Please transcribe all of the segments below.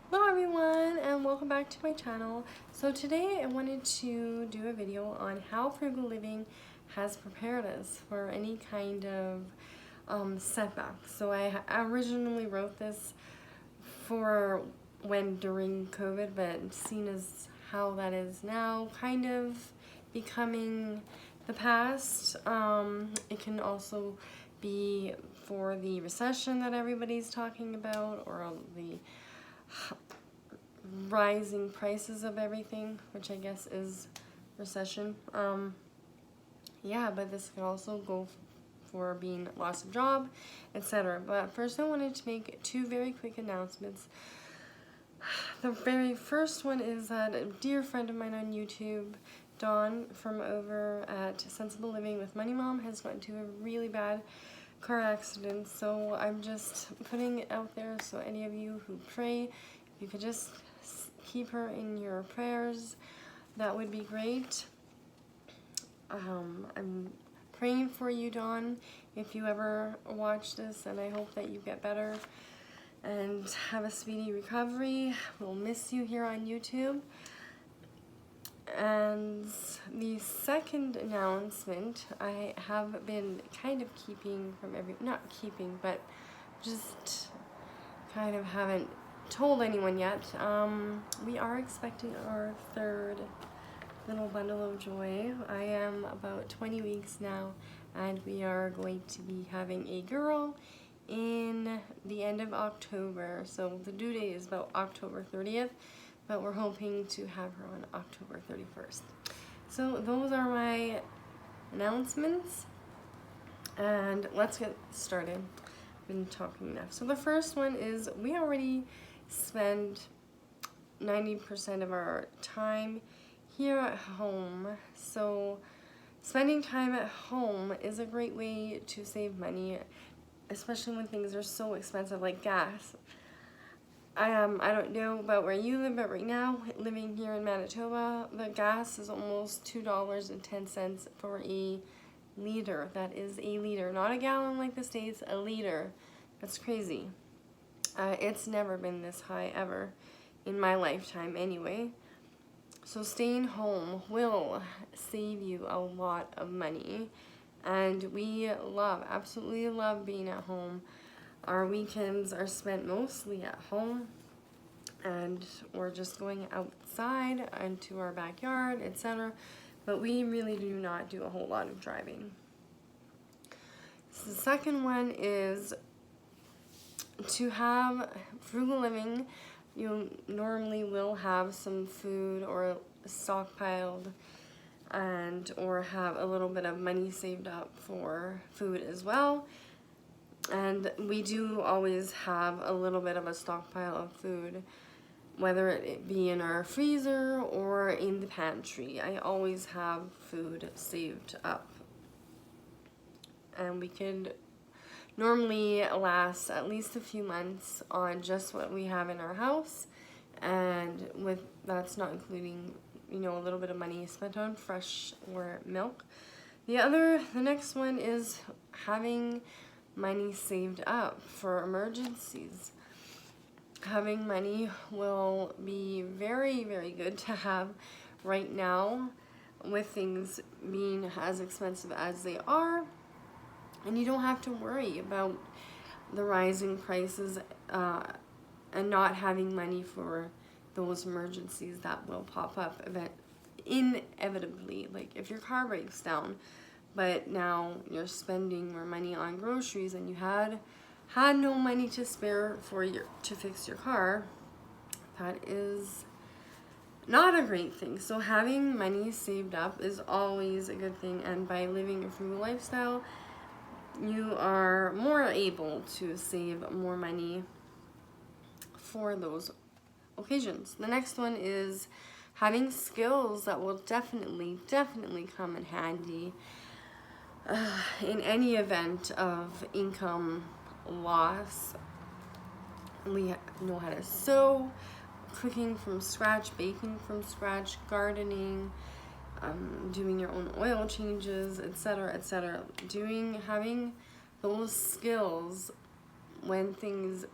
Hello everyone and welcome back to my channel. So today I wanted to do a video on how frugal living has prepared us for any kind of setback. So I originally wrote this for when during COVID, but seeing as how that is now kind of becoming the past, it can also be for the recession that everybody's talking about, or the rising prices of everything, which I guess is recession. Yeah, but this can also go for being loss of job, etc. But first I wanted to make two very quick announcements. The very first one is that a dear friend of mine on YouTube, Dawn from over at Sensible Living with Money Mom, has gotten into a really bad car accident. So I'm just putting it out there, so any of you who pray, you could just keep her in your prayers. That would be great. I'm praying for you, Dawn, if you ever watch this, and I hope that you get better and have a speedy recovery. We'll miss you here on YouTube. And the second announcement, I have been kind of keeping from not keeping, but just kind of haven't told anyone yet. We are expecting our third little bundle of joy. I am about 20 weeks now, and we are going to be having a girl in the end of October. So the due date is about October 30th, but we're hoping to have her on October 31st. So those are my announcements, and let's get started. I've been talking enough. So the first one is we already spend 90% of our time here at home. So spending time at home is a great way to save money, especially when things are so expensive like gas. I don't know about where you live, but right now, living here in Manitoba, the gas is almost $2.10 for a liter. That is a liter, not a gallon like the States, a liter. That's crazy. It's never been this high ever in my lifetime anyway. So staying home will save you a lot of money, and we absolutely love being at home. Our weekends are spent mostly at home, and we're just going outside into our backyard, etc. But we really do not do a whole lot of driving. So the second one is to have frugal living. You normally will have some food or stockpiled, or have a little bit of money saved up for food as well. And we do always have a little bit of a stockpile of food, whether it be in our freezer or in the pantry. I always have food saved up, and we could normally last at least a few months on just what we have in our house, and that's not including, a little bit of money spent on fresh or milk. The next one is having money saved up for emergencies. Having money will be very, very good to have right now with things being as expensive as they are. And you don't have to worry about the rising prices and not having money for those emergencies that will pop up inevitably. Like if your car breaks down, but now you're spending more money on groceries and you had no money to spare to fix your car, that is not a great thing. So having money saved up is always a good thing, and by living a frugal lifestyle, you are more able to save more money for those occasions. The next one is having skills that will definitely come in handy in any event of income loss. We know how to sew, cooking from scratch, baking from scratch, gardening, doing your own oil changes, etc., etc. Having those skills when things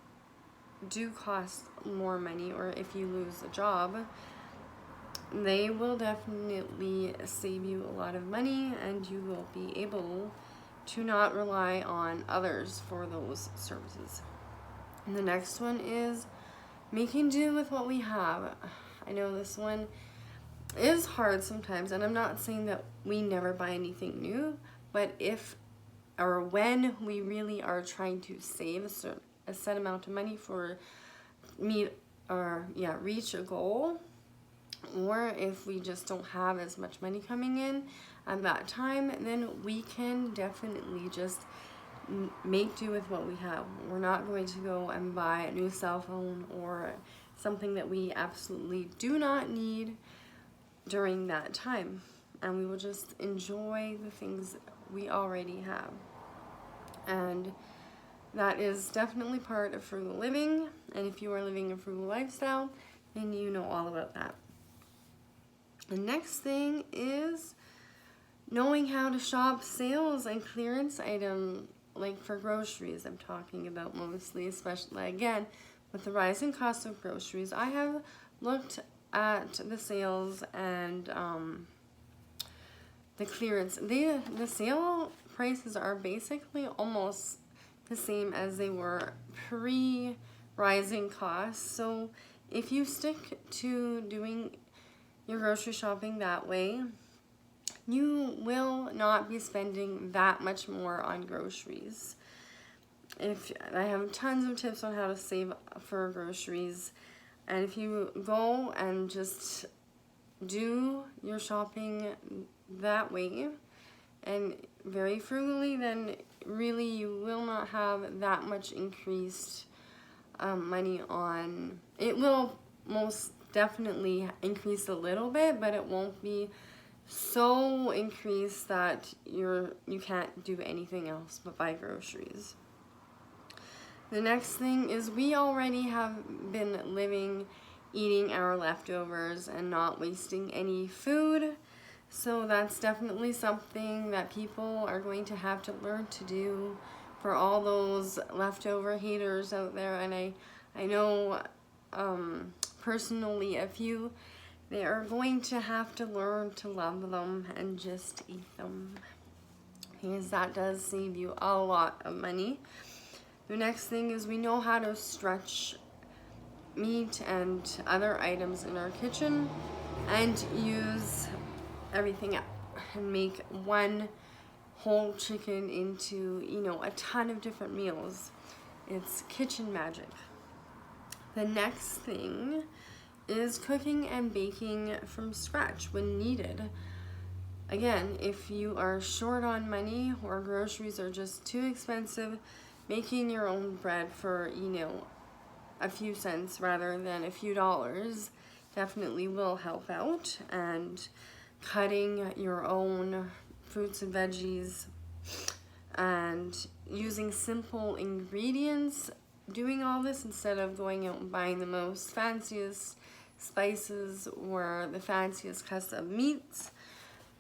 do cost more money, or if you lose a job, they will definitely save you a lot of money, and you will be able to not rely on others for those services. And the next one is making do with what we have. I know this one is hard sometimes, and I'm not saying that we never buy anything new, but if or when we really are trying to save a set amount of money for reach a goal, or if we just don't have as much money coming in at that time, then we can definitely just make do with what we have. We're not going to go and buy a new cell phone or something that we absolutely do not need during that time, and we will just enjoy the things we already have. And that is definitely part of frugal living, and if you are living a frugal lifestyle, then you know all about that. The next thing is knowing how to shop sales and clearance items, like for groceries I'm talking about mostly, especially again with the rising cost of groceries. I have looked at the sales and the clearance. The sale prices are basically almost the same as they were pre-rising costs. So if you stick to doing your grocery shopping that way, you will not be spending that much more on groceries. I have tons of tips on how to save for groceries, and if you go and just do your shopping that way and very frugally, then really you will not have that much increased money on it. Will most definitely increase a little bit, but it won't be so increased that you can't do anything else but buy groceries. The next thing is we already have been eating our leftovers and not wasting any food. So that's definitely something that people are going to have to learn to do for all those leftover haters out there. And I know personally a few, they are going to have to learn to love them and just eat them, because that does save you a lot of money. The next thing is we know how to stretch meat and other items in our kitchen and use everything up and make one whole chicken into, a ton of different meals. It's kitchen magic. The next thing is cooking and baking from scratch when needed. Again, if you are short on money or groceries are just too expensive, making your own bread for, a few cents rather than a few dollars definitely will help out. And cutting your own fruits and veggies and using simple ingredients, doing all this instead of going out and buying the most fanciest spices or the fanciest cuts of meats,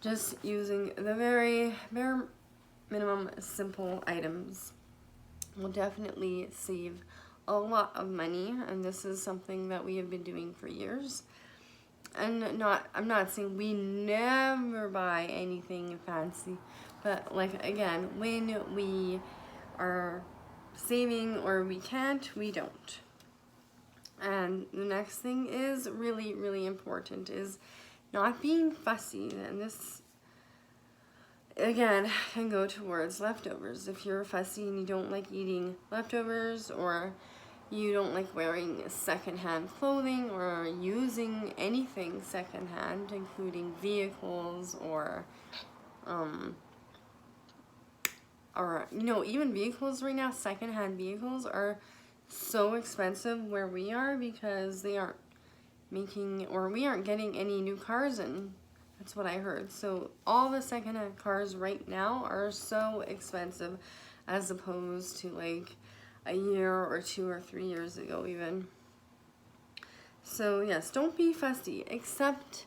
just using the very bare minimum simple items will definitely save a lot of money. And this is something that we have been doing for years. And I'm not saying we never buy anything fancy, but like again, when we are saving or we can't, we don't. And the next thing is really, really important is not being fussy. And this again can go towards leftovers. If you're fussy and you don't like eating leftovers, or you don't like wearing secondhand clothing or using anything secondhand, including vehicles or even vehicles right now, secondhand vehicles are so expensive where we are because we aren't getting any new cars in. That's what I heard. So all the secondhand cars right now are so expensive as opposed to like a year or 2 or 3 years ago even. So yes, don't be fussy. Accept,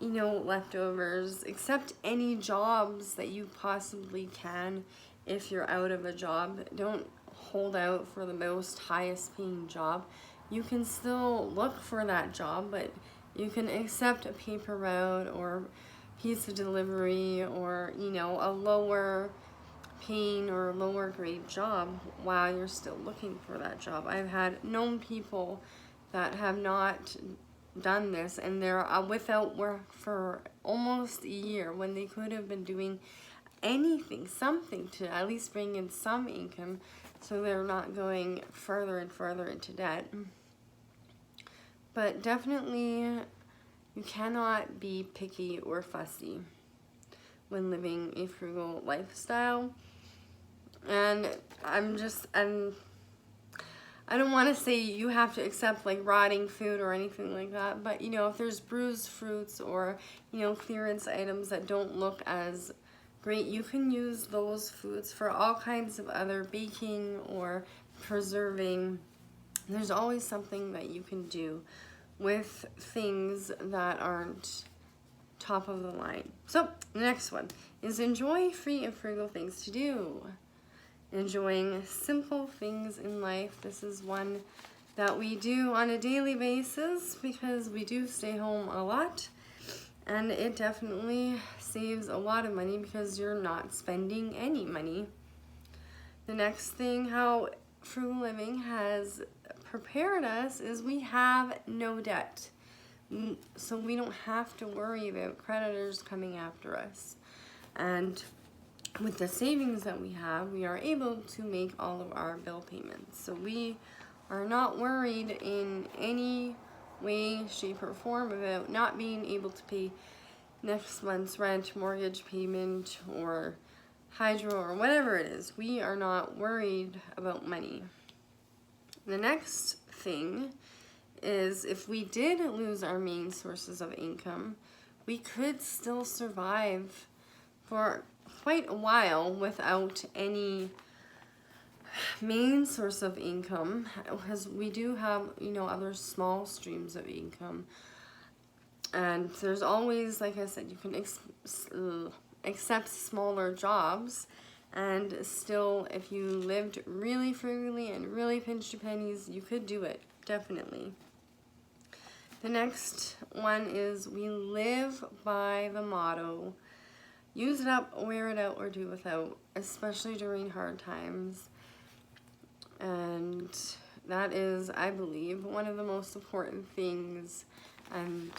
leftovers. Accept any jobs that you possibly can if you're out of a job. Don't hold out for the most highest paying job, you can still look for that job, but you can accept a paper route or pizza delivery or, you know, a lower paying or lower grade job while you're still looking for that job. I've had known people that have not done this, and they're without work for almost a year when they could have been doing anything, something to at least bring in some income, so they're not going further and further into debt. But definitely you cannot be picky or fussy when living a frugal lifestyle. And I don't want to say you have to accept like rotting food or anything like that, but you know, if there's bruised fruits or, you know, clearance items that don't look as great, you can use those foods for all kinds of other baking or preserving. There's always something that you can do with things that aren't top of the line. So the next one is enjoy free and frugal things to do. Enjoying simple things in life. This is one that we do on a daily basis because we do stay home a lot, and it definitely saves a lot of money because you're not spending any money. The next thing how frugal living has prepared us is we have no debt. So we don't have to worry about creditors coming after us. And with the savings that we have, we are able to make all of our bill payments. So we are not worried in any way, shape, or form about not being able to pay next month's rent, mortgage payment, or hydro, or whatever it is. We are not worried about money. The next thing is if we did lose our main sources of income, we could still survive for quite a while without any main source of income, because we do have, you know, other small streams of income. And there's always, like I said, you can accept smaller jobs, and still, if you lived really frugally and really pinched your pennies, you could do it, definitely. The next one is we live by the motto, use it up, wear it out, or do without, especially during hard times. And that is, I believe, one of the most important things. And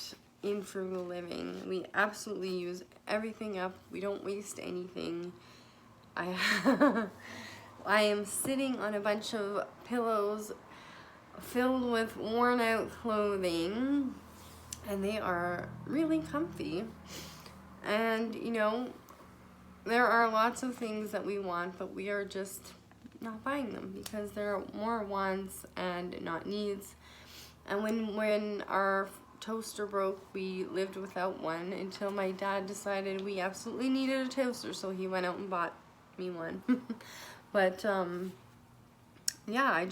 in frugal living, we absolutely use everything up. We don't waste anything. I am sitting on a bunch of pillows filled with worn out clothing, and they are really comfy. And, you know, there are lots of things that we want, but we are just not buying them because they're more wants and not needs. And when our toaster broke, we lived without one until my dad decided we absolutely needed a toaster, so he went out and bought me one. But, yeah,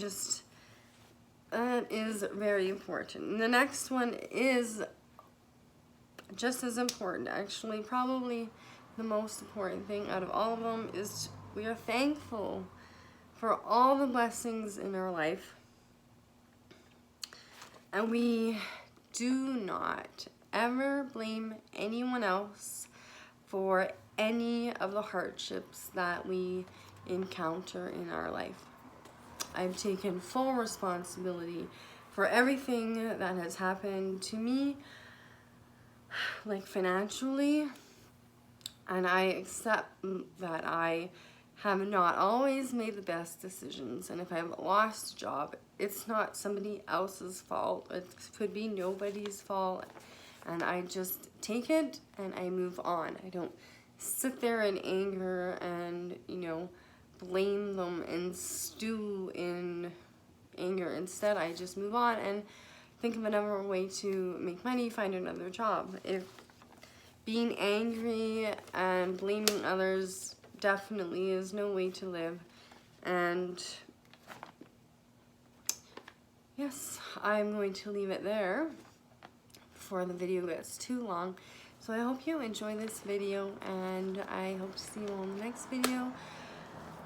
that is very important. And the next one is just as important, actually, probably the most important thing out of all of them is we are thankful for all the blessings in our life. And we do not ever blame anyone else for any of the hardships that we encounter in our life. I've taken full responsibility for everything that has happened to me, like financially, and I accept that I have not always made the best decisions, and if I've lost a job, it's not somebody else's fault. It could be nobody's fault, and I just take it and I move on. I don't sit there in anger and, you know, blame them and stew in anger. Instead, I just move on and think of another way to make money, find another job. If being angry and blaming others definitely is no way to live. And yes, I'm going to leave it there before the video gets too long. So I hope you enjoy this video, and I hope to see you on the next video.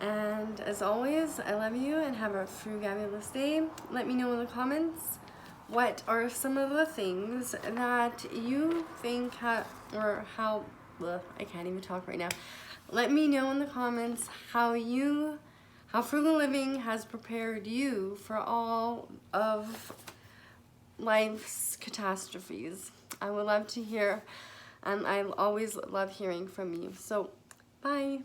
And as always, I love you and have a frugabulous day. Let me know in the comments what are some of the things that you think I can't even talk right now. Let me know in the comments how frugal living has prepared you for all of life's catastrophes. I would love to hear, and I always love hearing from you. So, bye.